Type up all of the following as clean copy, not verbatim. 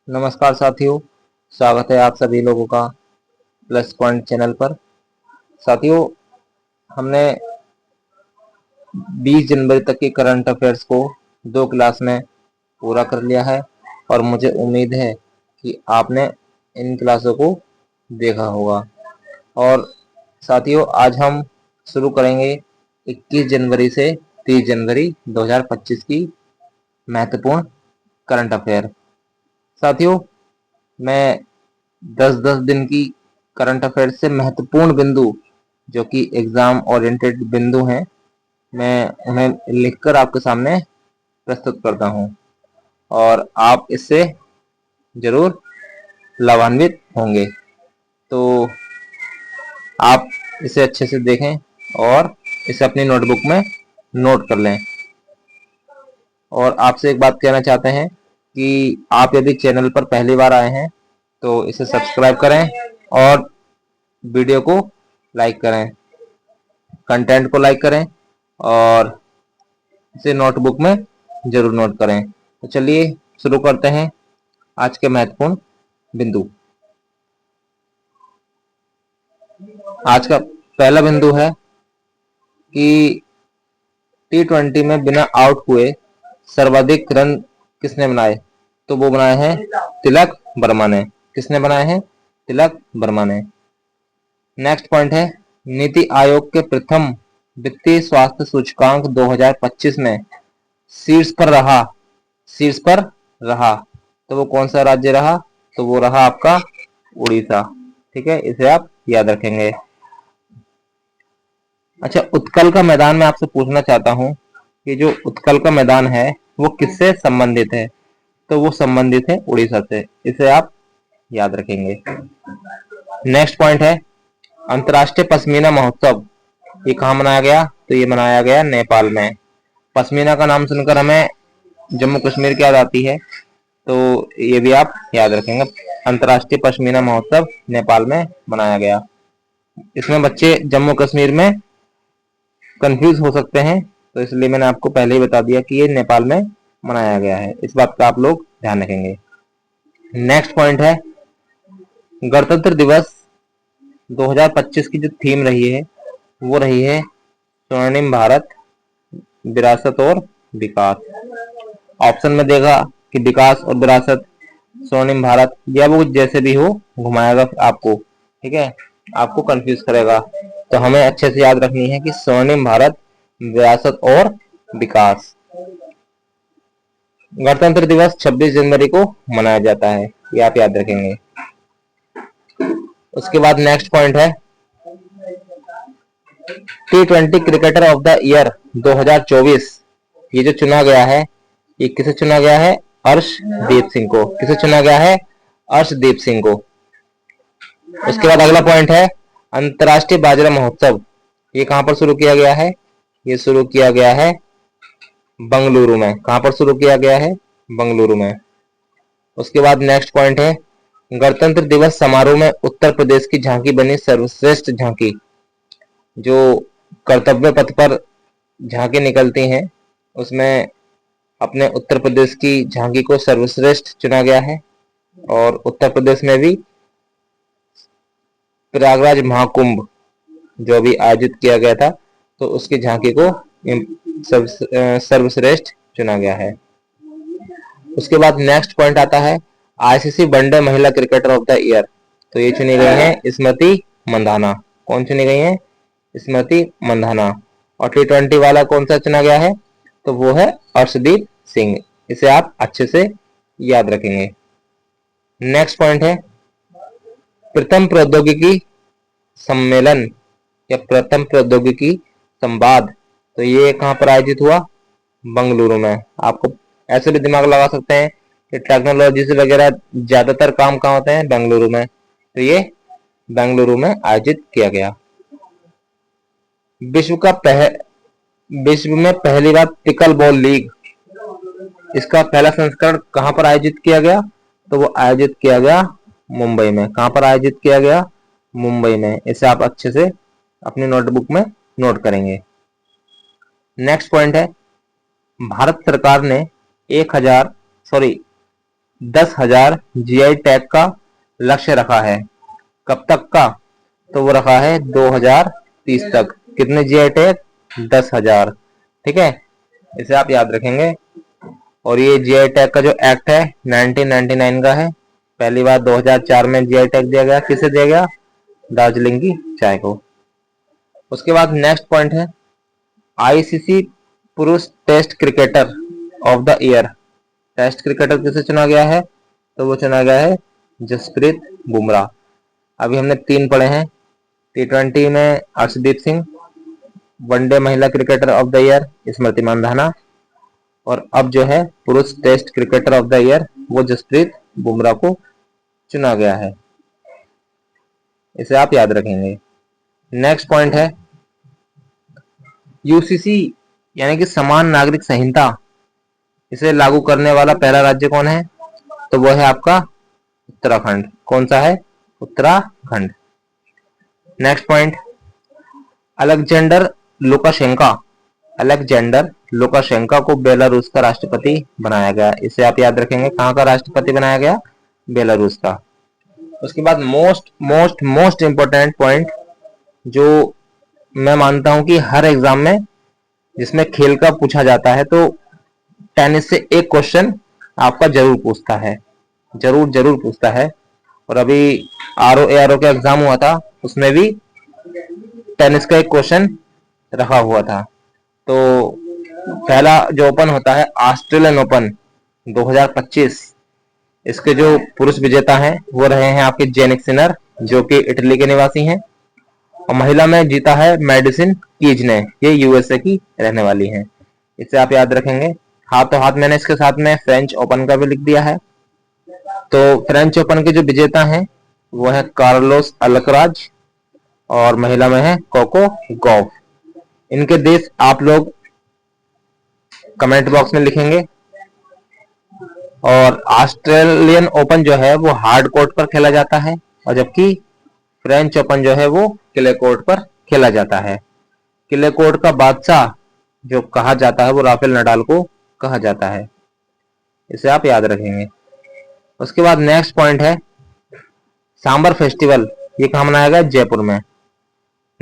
नमस्कार साथियों, स्वागत है आप सभी लोगों का प्लस पॉइंट चैनल पर। साथियों, हमने 20 जनवरी तक के करंट अफेयर्स को 2 क्लास में पूरा कर लिया है और मुझे उम्मीद है कि आपने इन क्लासों को देखा होगा। और साथियों, आज हम शुरू करेंगे 21 जनवरी से 30 जनवरी 2025 की महत्वपूर्ण करंट अफेयर। साथियों, मैं 10-10 दिन की करंट अफेयर से महत्वपूर्ण बिंदु जो कि एग्जाम ओरिएंटेड बिंदु हैं, मैं उन्हें लिखकर आपके सामने प्रस्तुत करता हूं और आप इससे जरूर लाभान्वित होंगे। तो आप इसे अच्छे से देखें और इसे अपनी नोटबुक में नोट कर लें। और आपसे एक बात कहना चाहते हैं कि आप यदि चैनल पर पहली बार आए हैं तो इसे सब्सक्राइब करें और वीडियो को लाइक करें, कंटेंट को लाइक करें और इसे नोटबुक में जरूर नोट करें। तो चलिए शुरू करते हैं आज के महत्वपूर्ण बिंदु। आज का पहला बिंदु है कि T20 में बिना आउट हुए सर्वाधिक रन किसने बनाए? तो वो बनाए हैं तिलक वर्मा ने। किसने बनाए हैं? तिलक वर्मा ने। नेक्स्ट पॉइंट है, नीति आयोग के प्रथम वित्तीय स्वास्थ्य सूचकांक 2025 में शीर्ष पर रहा तो वो कौन सा राज्य रहा? तो वो रहा आपका उड़ीसा। ठीक है, इसे आप याद रखेंगे। अच्छा, उत्कल का मैदान मैं आपसे पूछना चाहता हूं कि जो उत्कल का मैदान है वो किससे संबंधित है? तो वो संबंधित है उड़ीसा से। इसे आप याद रखेंगे। नेक्स्ट पॉइंट है, अंतर्राष्ट्रीय पश्मीना महोत्सव ये कहाँ मनाया गया? तो ये मनाया गया नेपाल में। पश्मीना का नाम सुनकर हमें जम्मू कश्मीर की याद आती है, तो ये भी आप याद रखेंगे। अंतर्राष्ट्रीय पश्मीना महोत्सव नेपाल में मनाया गया। इसमें बच्चे जम्मू कश्मीर में कंफ्यूज हो सकते हैं, तो इसलिए मैंने आपको पहले ही बता दिया कि ये नेपाल में मनाया गया है। इस बात का आप लोग ध्यान रखेंगे। नेक्स्ट पॉइंट है, गणतंत्र दिवस 2025 की जो थीम रही है वो रही है स्वर्णिम भारत, विरासत और विकास। ऑप्शन में देगा कि विकास और विरासत, स्वर्णिम भारत, या वो जैसे भी हो घुमाएगा आपको। ठीक है, आपको कंफ्यूज करेगा। तो हमें अच्छे से याद रखनी है कि स्वर्णिम भारत, विरासत और विकास। गणतंत्र दिवस 26 जनवरी को मनाया जाता है, ये आप याद रखेंगे। उसके बाद नेक्स्ट पॉइंट है, T20 cricketer of the year 2024 ये जो चुना गया है, ये किसे चुना गया है? अर्शदीप सिंह को। किसे चुना गया है? अर्शदीप सिंह को। उसके बाद अगला पॉइंट है, अंतर्राष्ट्रीय बाजरा महोत्सव ये कहां पर शुरू किया गया है? ये शुरू किया गया है बंगलुरु में। कहां पर शुरू किया गया है? बंगलुरु में। उसके बाद नेक्स्ट पॉइंट है, गणतंत्र दिवस समारोह में उत्तर प्रदेश की झांकी बनी सर्वश्रेष्ठ झांकी। जो कर्तव्य पथ पर झांकी निकलती हैं उसमें अपने उत्तर प्रदेश की झांकी को सर्वश्रेष्ठ चुना गया है। और उत्तर प्रदेश में भी प्रयागराज महाकुंभ जो भी आयोजित किया गया था, तो उसकी झांकी को सर्वश्रेष्ठ चुना गया है। उसके बाद नेक्स्ट पॉइंट आता है, आईसीसी वनडे महिला क्रिकेटर ऑफ द ईयर। तो ये चुनी गई है स्मृति मंधाना। कौन चुनी गई है? स्मृति मंधाना। और T20 वाला कौन सा चुना गया है? तो वो है अर्शदीप सिंह। इसे आप अच्छे से याद रखेंगे। नेक्स्ट पॉइंट है, प्रथम प्रौद्योगिकी सम्मेलन या प्रथम प्रौद्योगिकी संवाद, तो ये कहां पर आयोजित हुआ? बंगलुरु में। आपको ऐसे भी दिमाग लगा सकते हैं कि टेक्नोलॉजी से वगैरह ज्यादातर काम कहाँ होते हैं? बेंगलुरु में। तो ये बेंगलुरु में आयोजित किया गया। विश्व में पहली बार पिकल बॉल लीग, इसका पहला संस्करण कहां पर आयोजित किया गया? तो वो आयोजित किया गया मुंबई में। कहां पर आयोजित किया गया? मुंबई में। इसे आप अच्छे से अपनी नोटबुक में नोट करेंगे। नेक्स्ट पॉइंट है, भारत सरकार ने 1000 10,000 जीआई टैग का लक्ष्य रखा है। कब तक का? तो वो रखा है 2030 तक। कितने जीआई टैग? 10,000। ठीक है, इसे आप याद रखेंगे। और ये जीआई टैग का जो एक्ट है 1999 का है। पहली बार 2004 में जीआई टैग दिया गया। किसे दिया गया? दार्जिलिंग की चाय को। उसके बाद नेक्स्ट पॉइंट है आईसीसी पुरुष test cricketer of the year. Test cricketer किसे चुना गया है? तो वो चुना गया है जसप्रीत बुमराह। अभी हमने 3 पढ़े हैं। T20 में अर्शदीप सिंह, वनडे महिला cricketer of the year Smriti Mandhana, और अब जो है पुरुष test cricketer of the year वो जसप्रीत बुमराह को चुना गया है। इसे आप याद रखेंगे। नेक्स्ट पॉइंट है यूसीसी यानी कि समान नागरिक संहिता, इसे लागू करने वाला पहला राज्य कौन है? तो वो है आपका उत्तराखंड। कौन सा है? उत्तराखंड। नेक्स्ट पॉइंट अलेक्जेंडर लुकाशेंका को बेलारूस का राष्ट्रपति बनाया गया। इसे आप याद रखेंगे। कहाँ का राष्ट्रपति बनाया गया? बेलारूस का। उसके बाद मोस्ट इंपोर्टेंट पॉइंट जो मैं मानता हूं कि हर एग्जाम में जिसमें खेल का पूछा जाता है तो टेनिस से एक क्वेश्चन आपका जरूर पूछता है, जरूर पूछता है। और अभी आरओ का एग्जाम हुआ था, उसमें भी टेनिस का एक क्वेश्चन रखा हुआ था। तो पहला जो ओपन होता है ऑस्ट्रेलियन ओपन 2025, इसके जो पुरुष विजेता हैं वो रहे हैं आपके जेनिक सिनर, जो कि इटली के निवासी हैं। और महिला में जीता है मेडिसिन कीज ने, ये यूएसए की रहने वाली हैं। इसे आप याद रखेंगे। हाथों हाथ मैंने इसके साथ में फ्रेंच ओपन का भी लिख दिया है। तो फ्रेंच ओपन के जो विजेता हैं वो है कार्लोस अल्कराज, और महिला में है कोको गॉफ। इनके देश आप लोग कमेंट बॉक्स में लिखेंगे। और ऑस्ट्रेलियन ओपन जो है वो हार्ड कोर्ट पर खेला जाता है, और जबकि फ्रेंच ओपन जो है वो क्ले कोर्ट पर खेला जाता है। क्ले कोर्ट का बादशाह जो कहा जाता है वो राफेल नडाल को कहा जाता है। इसे आप याद रखेंगे। उसके बाद नेक्स्ट पॉइंट है सांबर फेस्टिवल, ये कहाँ मनाया गया? जयपुर में।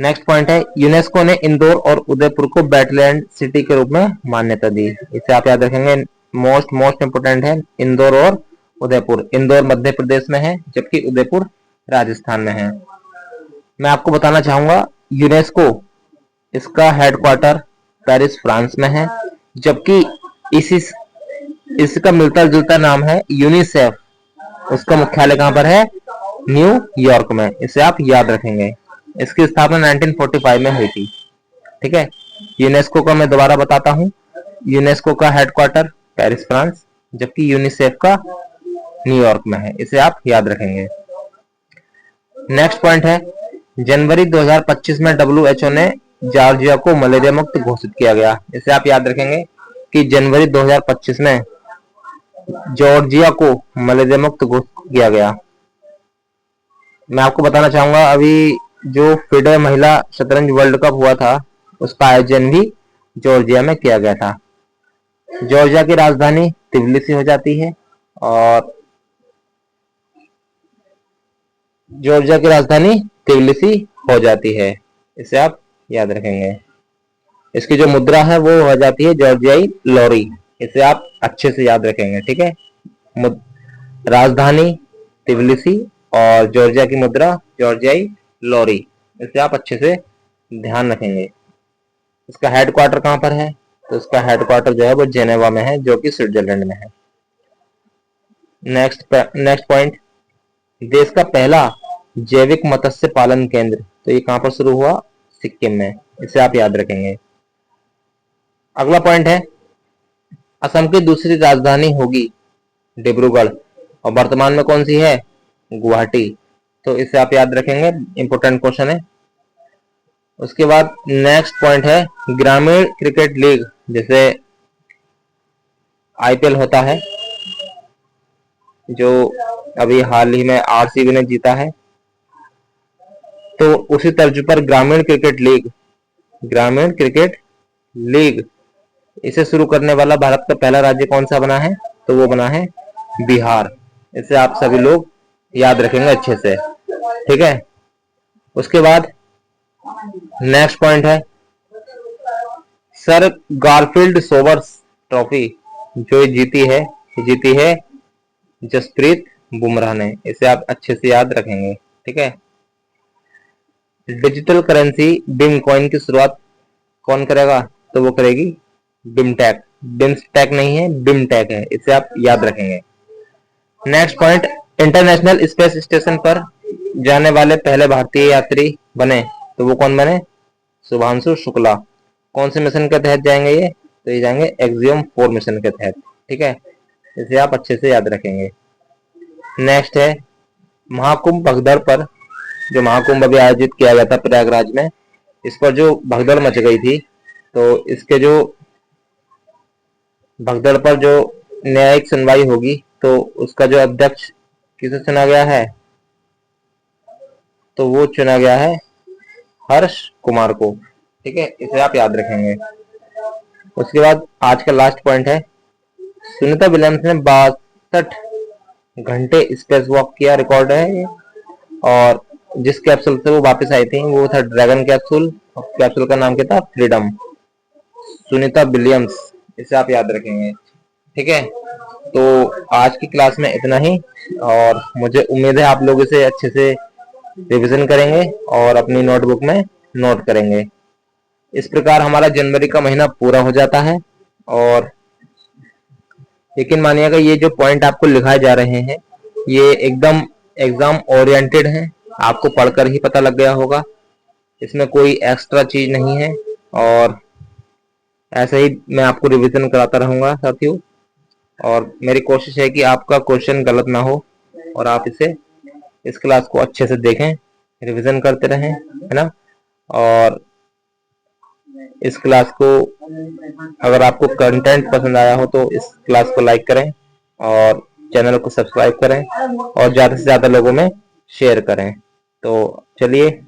नेक्स्ट पॉइंट है यूनेस्को ने इंदौर और उदयपुर को बैटलैंड सिटी के रूप में मान्यता दी। इसे आप याद रखेंगे। मोस्ट इंपोर्टेंट है इंदौर और उदयपुर। इंदौर मध्य प्रदेश में है, जबकि उदयपुर राजस्थान में है। मैं आपको बताना चाहूंगा यूनेस्को इसका हेडक्वार्टर पेरिस फ्रांस में है, जबकि इसका मिलता जुलता नाम है यूनिसेफ। उसका मुख्यालय कहां पर है? न्यूयॉर्क में। इसे आप याद रखेंगे। इसकी स्थापना 1945 में हुई थी। ठीक है। यूनेस्को का मैं दोबारा बताता हूं। यूनेस्को का हेडक्वार्टर पेरिस फ्रांस, जबकि यूनिसेफ का न्यूयॉर्क में है। इसे आप याद रखेंगे। नेक्स्ट पॉइंट है जनवरी 2025 में डब्ल्यूएचओ ने जॉर्जिया को मलेरिया मुक्त घोषित किया गया। इसे आप याद रखेंगे कि जनवरी 2025 में जॉर्जिया को मलेरिया मुक्त घोषित किया गया। मैं आपको बताना चाहूंगा अभी जो फिडे महिला शतरंज वर्ल्ड कप हुआ था उसका आयोजन भी जॉर्जिया में किया गया था। जॉर्जिया की राजधानी तिबिलिसी हो जाती है, और जॉर्जिया की राजधानी तिबिलिसी हो जाती है। इसे आप याद रखेंगे। इसकी जो मुद्रा है वो हो जाती है जॉर्जियाई लॉरी। इसे आप अच्छे से याद रखेंगे। ठीक है। राजधानी तिबिलिसी और जॉर्जिया की मुद्रा जॉर्जियाई लॉरी। इसे आप अच्छे से ध्यान रखेंगे। इसका हेडक्वार्टर कहां पर है? तो इसका हेडक्वार्टर जो है वो जेनेवा में है, जो कि स्विट्जरलैंड में है। नेक्स्ट पॉइंट देश का पहला जैविक मत्स्य पालन केंद्र, तो ये कहां पर शुरू हुआ? सिक्किम में। इसे आप याद रखेंगे। अगला पॉइंट है असम की दूसरी राजधानी होगी डिब्रूगढ़, और वर्तमान में कौन सी है? गुवाहाटी। तो इसे आप याद रखेंगे। इंपोर्टेंट क्वेश्चन है। उसके बाद नेक्स्ट पॉइंट है ग्रामीण क्रिकेट लीग, जैसे आईपीएल होता है जो अभी हाल ही में आरसीबी ने जीता है, तो उसी तर्ज पर ग्रामीण क्रिकेट लीग इसे शुरू करने वाला भारत का पहला राज्य कौन सा बना है? तो वो बना है बिहार। इसे आप सभी लोग याद रखेंगे अच्छे से, ठीक है। उसके बाद नेक्स्ट पॉइंट है सर गारफील्ड सोबर्स ट्रॉफी जो जीती है जसप्रीत बुमराह ने। इसे आप अच्छे से याद रखेंगे, ठीक है। डिजिटल करेंसी बिम कॉइन की शुरुआत कौन करेगा? तो वो करेगी बिमटेक। बिमस्टेक नहीं है, बिमटेक है, इसे आप याद रखेंगे। Next point, international space station पर जाने वाले पहले भारतीय यात्री बने, तो वो कौन बने? शुभांशु शुक्ला। कौन से मिशन के तहत जाएंगे ये? तो ये जाएंगे एक्सियम 4 मिशन के तहत, ठीक है। इसे आप अच्छे से याद रखेंगे। नेक्स्ट है महाकुंभ भगदड़ पर, जो महाकुंभ अभी आयोजित किया गया था प्रयागराज में, इस पर जो भगदड़ मच गई थी, तो इसके जो भगदड़ पर जो न्यायिक सुनवाई होगी, तो उसका जो अध्यक्ष किसे चुना गया है? तो वो चुना गया है हर्ष कुमार को, ठीक है। इसे आप याद रखेंगे। उसके बाद आज का लास्ट पॉइंट है सुनीता विलियम्स ने 62 घंटे स्पेस वॉक किया, रिकॉर्ड है ये। और जिस कैप्सूल से वो वापस आई थी वो था ड्रैगन कैप्सूल, और कैप्सूल का नाम क्या था? फ्रीडम। सुनीता विलियम्स, इसे आप याद रखेंगे, ठीक है। तो आज की क्लास में इतना ही, और मुझे उम्मीद है आप लोग इसे अच्छे से रिवीजन करेंगे और अपनी नोटबुक में नोट करेंगे। इस प्रकार हमारा जनवरी का महीना पूरा हो जाता है। और यकीन मानिएगा ये जो पॉइंट आपको लिखाए जा रहे हैं ये एकदम एग्जाम ओरिएंटेड है, आपको पढ़कर ही पता लग गया होगा, इसमें कोई एक्स्ट्रा चीज नहीं है। और ऐसे ही मैं आपको रिवीजन कराता रहूंगा साथियों, और मेरी कोशिश है कि आपका क्वेश्चन गलत ना हो और आप इस क्लास को अच्छे से देखें, रिवीजन करते रहें, है ना। और इस क्लास को अगर आपको कंटेंट पसंद आया हो तो इस क्लास को लाइक करें और चैनल को सब्सक्राइब करें और ज़्यादा से ज़्यादा लोगों में शेयर करें। तो चलिए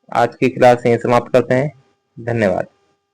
आज की क्लास यहीं समाप्त करते हैं। धन्यवाद।